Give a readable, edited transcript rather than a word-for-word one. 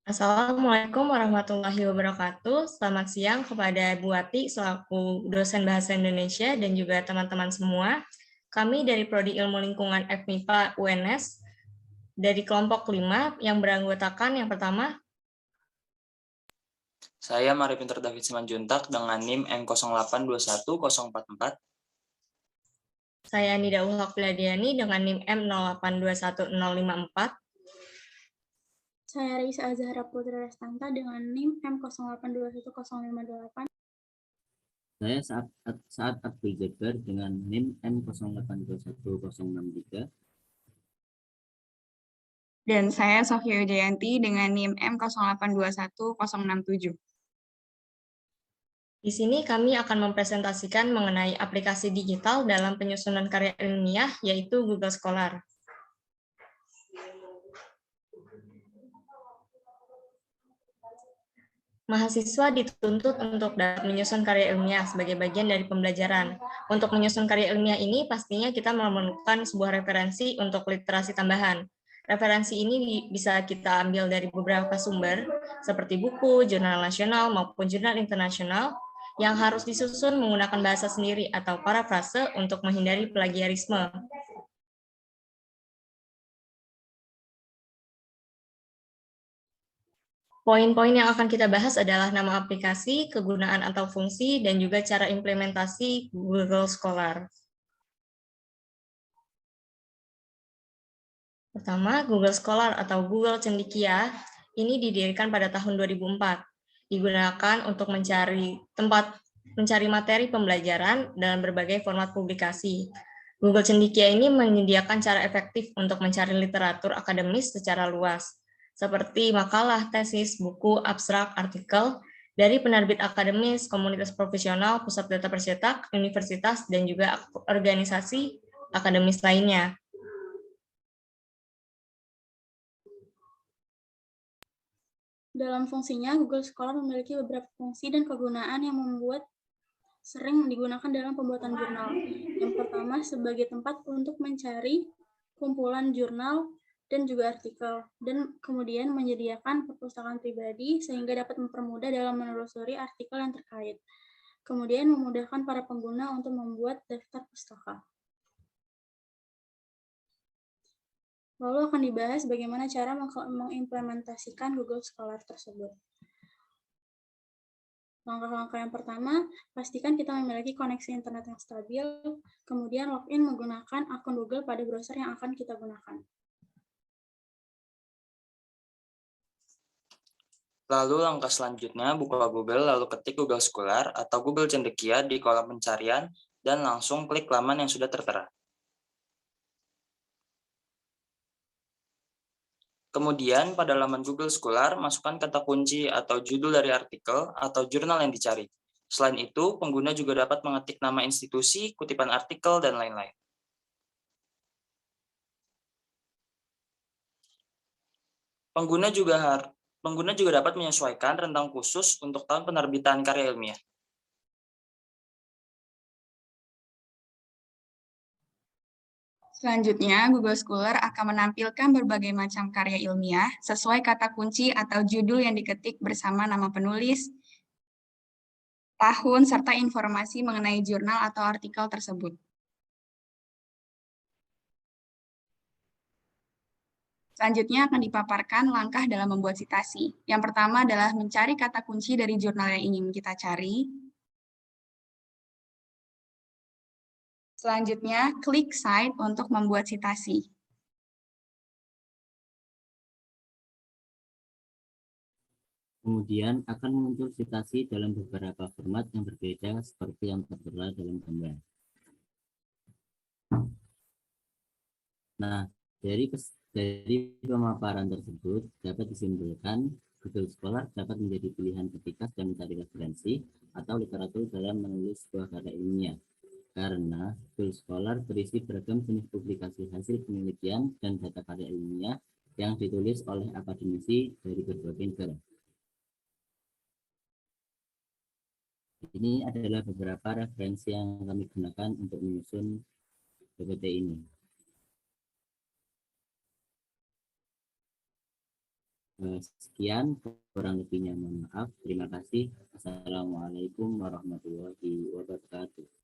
Assalamualaikum warahmatullahi wabarakatuh. Selamat siang kepada Bu Ati selaku dosen Bahasa Indonesia dan juga teman-teman semua. Kami dari Prodi Ilmu Lingkungan FMIPA UNS dari kelompok 5 yang beranggotakan yang pertama. Saya Maripinter David Simanjuntak dengan NIM M0821044. Saya Nida Ulhaq Piladiani dengan NIM M0821054. Saya Risa Azhara Putri Restanta dengan NIM M08211058. Saya Saat Abdul Jabbar dengan NIM M08211063. Dan saya Sofia Wijayanti dengan NIM M08211067. Di sini kami akan mempresentasikan mengenai aplikasi digital dalam penyusunan karya ilmiah, yaitu Google Scholar. Mahasiswa dituntut untuk dapat menyusun karya ilmiah sebagai bagian dari pembelajaran. Untuk menyusun karya ilmiah ini, pastinya kita memerlukan sebuah referensi untuk literasi tambahan. Referensi ini bisa kita ambil dari beberapa sumber, seperti buku, jurnal nasional, maupun jurnal internasional, yang harus disusun menggunakan bahasa sendiri atau parafrase untuk menghindari plagiarisme. Poin-poin yang akan kita bahas adalah nama aplikasi, kegunaan atau fungsi, dan juga cara implementasi Google Scholar. Pertama, Google Scholar atau Google Cendekia ini didirikan pada tahun 2004. Digunakan untuk mencari materi pembelajaran dalam berbagai format publikasi. Google Cendekia ini menyediakan cara efektif untuk mencari literatur akademis secara luas, seperti makalah, tesis, buku, abstrak, artikel, dari penerbit akademis, komunitas profesional, pusat data percetak, universitas, dan juga organisasi akademis lainnya. Dalam fungsinya, Google Scholar memiliki beberapa fungsi dan kegunaan yang membuat sering digunakan dalam pembuatan jurnal. Yang pertama, sebagai tempat untuk mencari kumpulan jurnal dan juga artikel, dan kemudian menyediakan perpustakaan pribadi sehingga dapat mempermudah dalam menelusuri artikel yang terkait. Kemudian memudahkan para pengguna untuk membuat daftar pustaka. Lalu akan dibahas bagaimana cara mengimplementasikan Google Scholar tersebut. Langkah-langkah yang pertama, pastikan kita memiliki koneksi internet yang stabil, kemudian login menggunakan akun Google pada browser yang akan kita gunakan. Lalu langkah selanjutnya, buka Google lalu ketik Google Scholar atau Google Cendekia di kolom pencarian dan langsung klik laman yang sudah tertera. Kemudian pada laman Google Scholar, masukkan kata kunci atau judul dari artikel atau jurnal yang dicari. Selain itu, pengguna juga dapat mengetik nama institusi, kutipan artikel, dan lain-lain. Pengguna juga dapat menyesuaikan rentang khusus untuk tahun penerbitan karya ilmiah. Selanjutnya, Google Scholar akan menampilkan berbagai macam karya ilmiah sesuai kata kunci atau judul yang diketik bersama nama penulis, tahun, serta informasi mengenai jurnal atau artikel tersebut. Selanjutnya akan dipaparkan langkah dalam membuat citasi. Yang pertama adalah mencari kata kunci dari jurnal yang ingin kita cari. Selanjutnya, klik Cite untuk membuat citasi. Kemudian akan muncul citasi dalam beberapa format yang berbeda seperti yang tertera dalam gambar. Nah, dari pemaparan tersebut dapat disimpulkan Google Scholar dapat menjadi pilihan ketika sedang mencari referensi atau literatur dalam menulis sebuah karya ilmiah. Karena Google Scholar berisi beragam jenis publikasi hasil penelitian dan data karya ilmiah yang ditulis oleh akademisi dari berbagai negara. Ini adalah beberapa referensi yang kami gunakan untuk menyusun PPT ini. Sekian, kurang lebihnya mohon maaf. Terima kasih. Assalamualaikum warahmatullahi wabarakatuh.